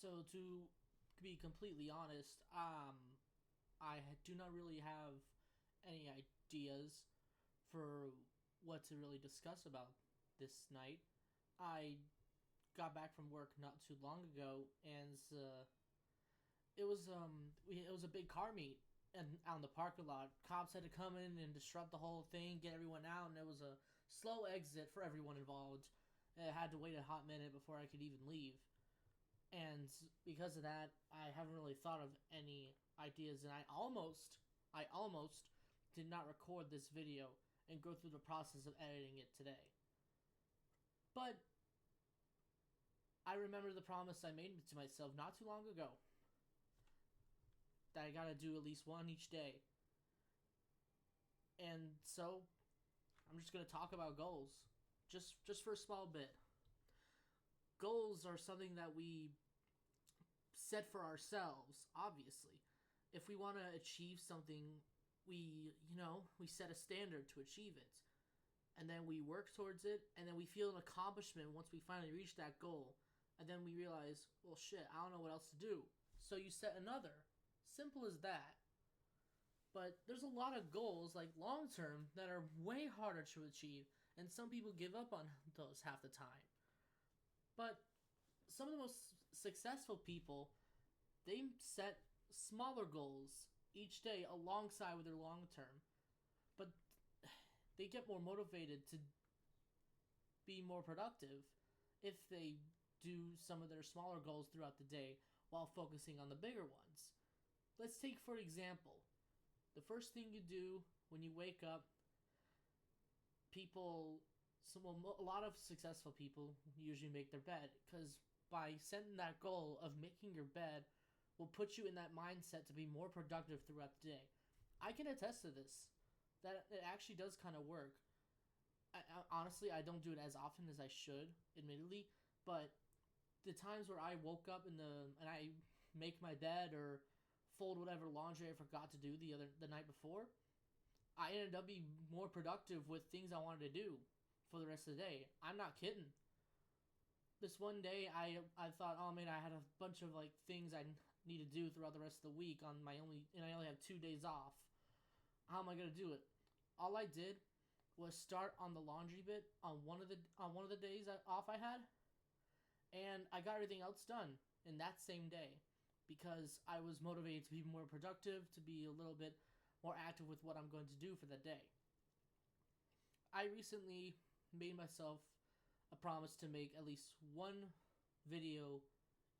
So to be completely honest, I do not really have any ideas for what to really discuss about this night. I got back from work not too long ago, and it was a big car meet and out in the parking lot. Cops had to come in and disrupt the whole thing, get everyone out, and it was a slow exit for everyone involved. I had to wait a hot minute before I could even leave. And because of that, I haven't really thought of any ideas, and I almost did not record this video and go through the process of editing it today. But I remember the promise I made to myself not too long ago that I gotta do at least one each day. And so I'm just gonna talk about goals, just for a small bit. Goals are something that we set for ourselves, obviously. If we want to achieve something, we set a standard to achieve it. And then we work towards it, and then we feel an accomplishment once we finally reach that goal. And then we realize, well, shit, I don't know what else to do. So you set another. Simple as that. But there's a lot of goals, like long term, that are way harder to achieve, and some people give up on those half the time. But some of the most successful people, they set smaller goals each day alongside with their long term, but they get more motivated to be more productive if they do some of their smaller goals throughout the day while focusing on the bigger ones. Let's take, for example, the first thing you do when you wake up. A lot of successful people usually make their bed because by setting that goal of making your bed will put you in that mindset to be more productive throughout the day. I can attest to this, that it actually does kind of work. Honestly, I don't do it as often as I should, admittedly, but the times where I woke up and I make my bed or fold whatever laundry I forgot to do the night before, I ended up being more productive with things I wanted to do for the rest of the day. I'm not kidding. This one day I thought, oh man, I had a bunch of like things I need to do throughout the rest of the week and I only have 2 days off. How am I gonna do it? All I did was start on the laundry bit on one of the days off I had, and I got everything else done in that same day because I was motivated to be more productive, to be a little bit more active with what I'm going to do for that day. I recently made myself a promise to make at least one video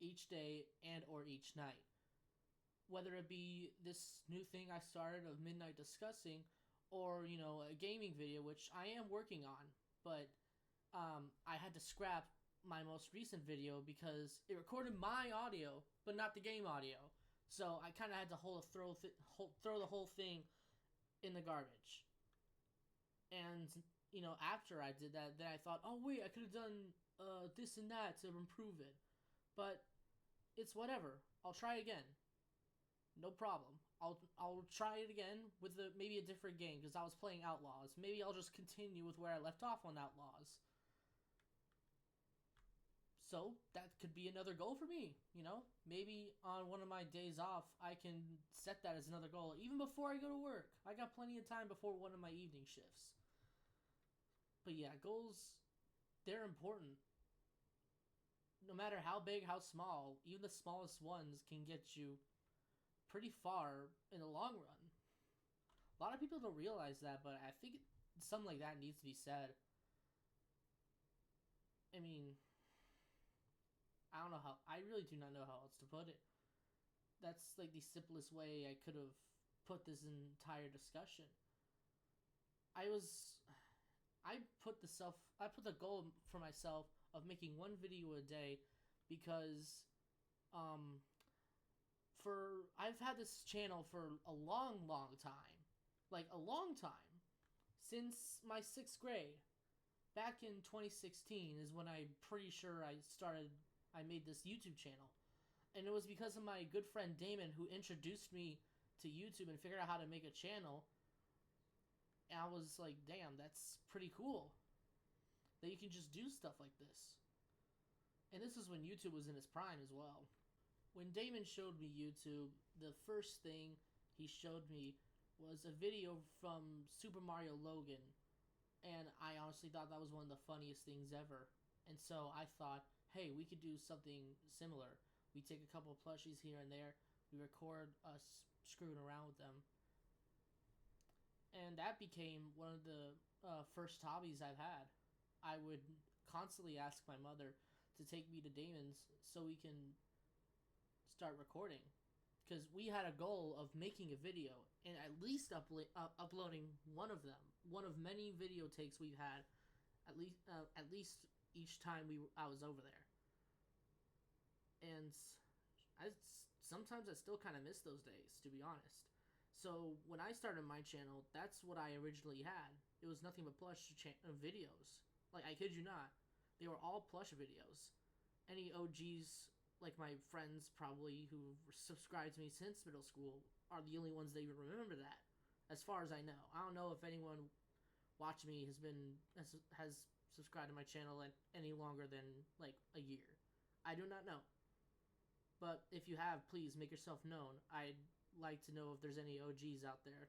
each day and or each night. Whether it be this new thing I started of midnight discussing or, a gaming video, which I am working on, but I had to scrap my most recent video because it recorded my audio, but not the game audio. So I kind of had to throw the whole thing in the garbage. And after I did that, then I thought, oh wait, I could have done this and that to improve it. But it's whatever. I'll try again. No problem. I'll try it again with maybe a different game because I was playing Outlaws. Maybe I'll just continue with where I left off on Outlaws. So that could be another goal for me, Maybe on one of my days off, I can set that as another goal, even before I go to work. I got plenty of time before one of my evening shifts. But yeah, goals, they're important. No matter how big, how small, even the smallest ones can get you pretty far in the long run. A lot of people don't realize that, but I think something like that needs to be said. I mean, I really do not know how else to put it. That's like the simplest way I could have put this entire discussion. I was, I put the goal for myself of making one video a day because, I've had this channel for a long, long time. Like, a long time. Since my 6th grade. Back in 2016 is when I'm pretty sure I made this YouTube channel. And it was because of my good friend Damon who introduced me to YouTube and figured out how to make a channel. And I was like, damn, that's pretty cool. That you can just do stuff like this. And this is when YouTube was in its prime as well. When Damon showed me YouTube, the first thing he showed me was a video from Super Mario Logan, and I honestly thought that was one of the funniest things ever. And so I thought, hey, we could do something similar. We take a couple of plushies here and there, we record us screwing around with them, and that became one of the first hobbies I've had. I would constantly ask my mother to take me to Damon's so we can start recording, because we had a goal of making a video and at least uploading one of them, one of many video takes we've had, at least each time I was over there. And I sometimes I still kind of miss those days, to be honest. So when I started my channel, that's what I originally had. It was nothing but plush videos. Like, I kid you not, they were all plush videos. Any OGs, like my friends probably who subscribed to me since middle school, are the only ones that even remember that, as far as I know. I don't know if anyone watching me has subscribed to my channel any longer than like a year. I do not know. But if you have, please make yourself known. I'd like to know if there's any OGs out there.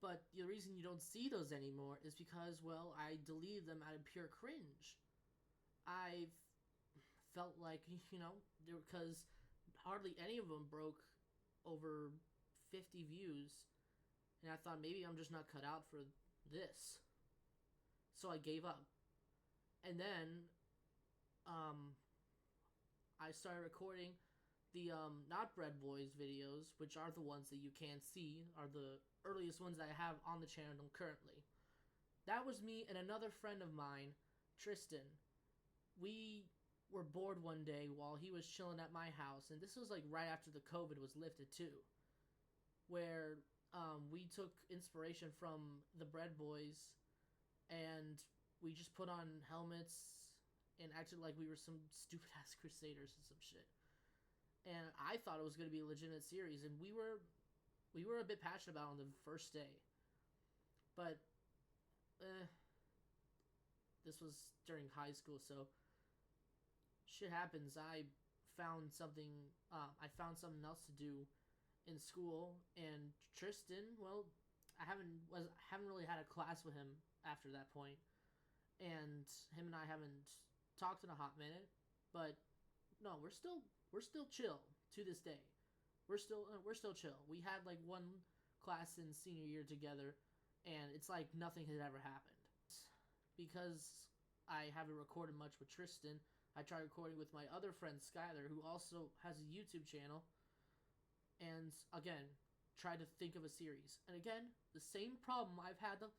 But the reason you don't see those anymore is because, well, I deleted them out of pure cringe. I've felt like, because hardly any of them broke over 50 views, and I thought maybe I'm just not cut out for this. So I gave up. And then, I started recording the Not Bread Boys videos, which are the ones that you can see, are the earliest ones that I have on the channel currently. That was me and another friend of mine, Tristan. We were bored one day while he was chilling at my house, and this was like right after the COVID was lifted too, where we took inspiration from the Bread Boys, and we just put on helmets and acted like we were some stupid ass crusaders and some shit. And I thought it was going to be a legitimate series, and we were a bit passionate about it on the first day. But this was during high school, so shit happens. I found something else to do in school, and Tristan, well, I haven't really had a class with him after that point, and him and I haven't talked in a hot minute. But no, we're still chill to this day. We're still chill. We had like one class in senior year together, and it's like nothing had ever happened. Because I haven't recorded much with Tristan, I tried recording with my other friend Skylar, who also has a YouTube channel, and again, tried to think of a series. And again, the same problem I've had the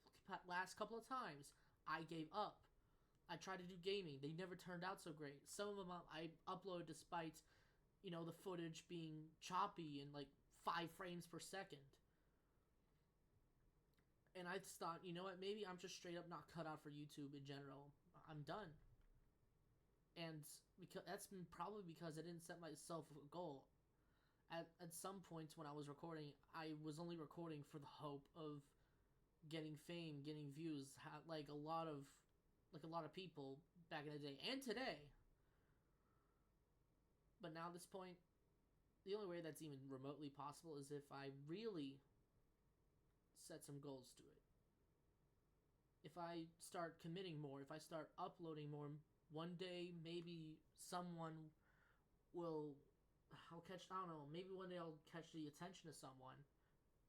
last couple of times. I gave up. I tried to do gaming. They never turned out so great. Some of them I uploaded despite, the footage being choppy and like 5 frames per second. And I just thought, you know what, maybe I'm just straight up not cut out for YouTube in general. I'm done. And that's been probably because I didn't set myself a goal. At some points when I was recording, I was only recording for the hope of getting fame, getting views, like a lot of people back in the day and today. But now at this point, the only way that's even remotely possible is if I really set some goals to it. If I start committing more, if I start uploading more, one day maybe someone will, maybe one day I'll catch the attention of someone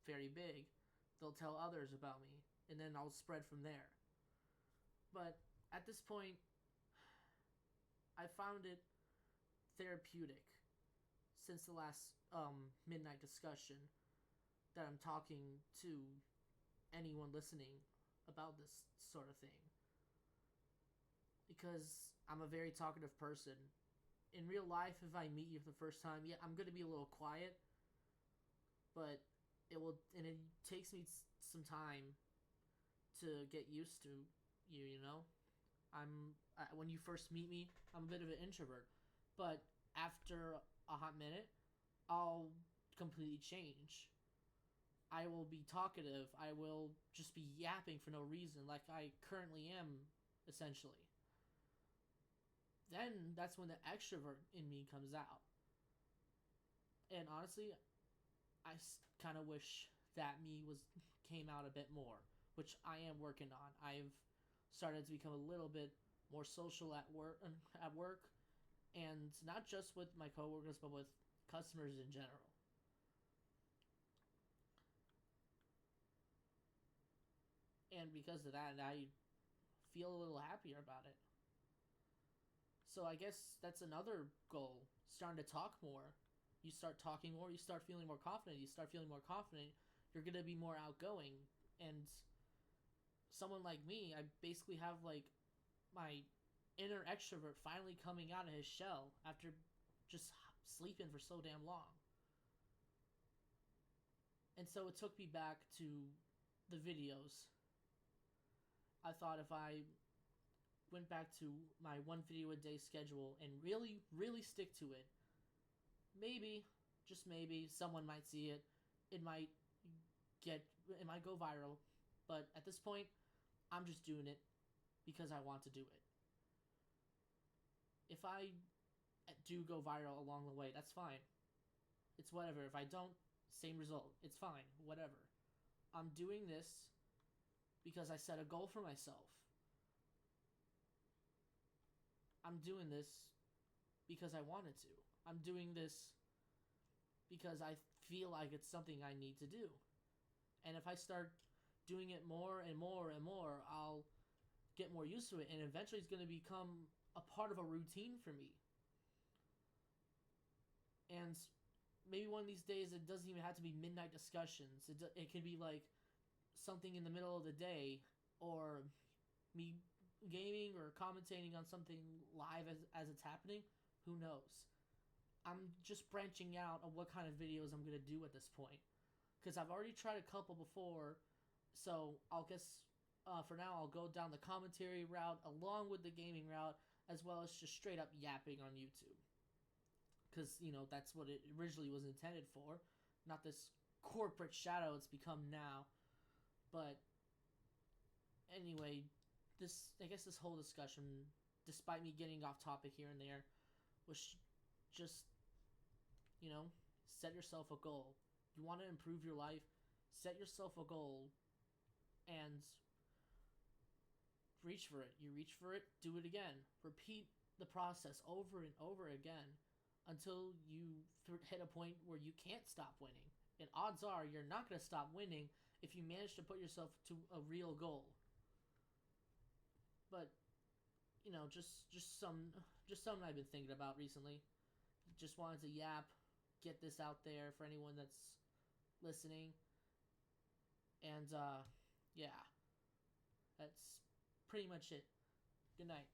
very big. They'll tell others about me, and then I'll spread from there. But at this point, I found it therapeutic since the last midnight discussion that I'm talking to anyone listening about this sort of thing. Because I'm a very talkative person. In real life, if I meet you for the first time, yeah, I'm going to be a little quiet. But it takes me some time to get used to you, when you first meet me, I'm a bit of an introvert. But after a hot minute, I'll completely change. I will be talkative. I will just be yapping for no reason, like I currently am, essentially. Then that's when the extrovert in me comes out. And honestly, I kind of wish that me was came out a bit more, which I am working on. I've started to become a little bit more social at work, and not just with my coworkers, but with customers in general. And because of that, I feel a little happier about it. So I guess that's another goal: starting to talk more. You start talking more, you start feeling more confident. You start feeling more confident, you're gonna be more outgoing. And someone like me, I basically have like my inner extrovert finally coming out of his shell after just sleeping for so damn long. And so it took me back to the videos. I thought if I went back to my one video a day schedule and really, really stick to it, maybe, just maybe, someone might see it. It might it might go viral. But at this point, I'm just doing it because I want to do it. If I do go viral along the way, that's fine. It's whatever. If I don't, same result. It's fine. Whatever. I'm doing this because I set a goal for myself. I'm doing this because I wanted to. I'm doing this because I feel like it's something I need to do. And if I start doing it more and more and more, I'll get more used to it, and eventually it's going to become a part of a routine for me. And maybe one of these days it doesn't even have to be midnight discussions. It could be like something in the middle of the day, or me gaming or commentating on something live as it's happening. Who knows? I'm just branching out on what kind of videos I'm going to do at this point. Because I've already tried a couple before, so I'll guess for now I'll go down the commentary route along with the gaming route, as well as just straight up yapping on YouTube. Because, that's what it originally was intended for. Not this corporate shadow it's become now. But anyway, I guess this whole discussion, despite me getting off topic here and there, was just, set yourself a goal. You want to improve your life, set yourself a goal, and reach for it. You reach for it, do it again. Repeat the process over and over again until you hit a point where you can't stop winning. And odds are you're not going to stop winning if you manage to put yourself to a real goal. But just something I've been thinking about recently. Just wanted to get this out there for anyone that's listening. And yeah, that's pretty much it. Good night.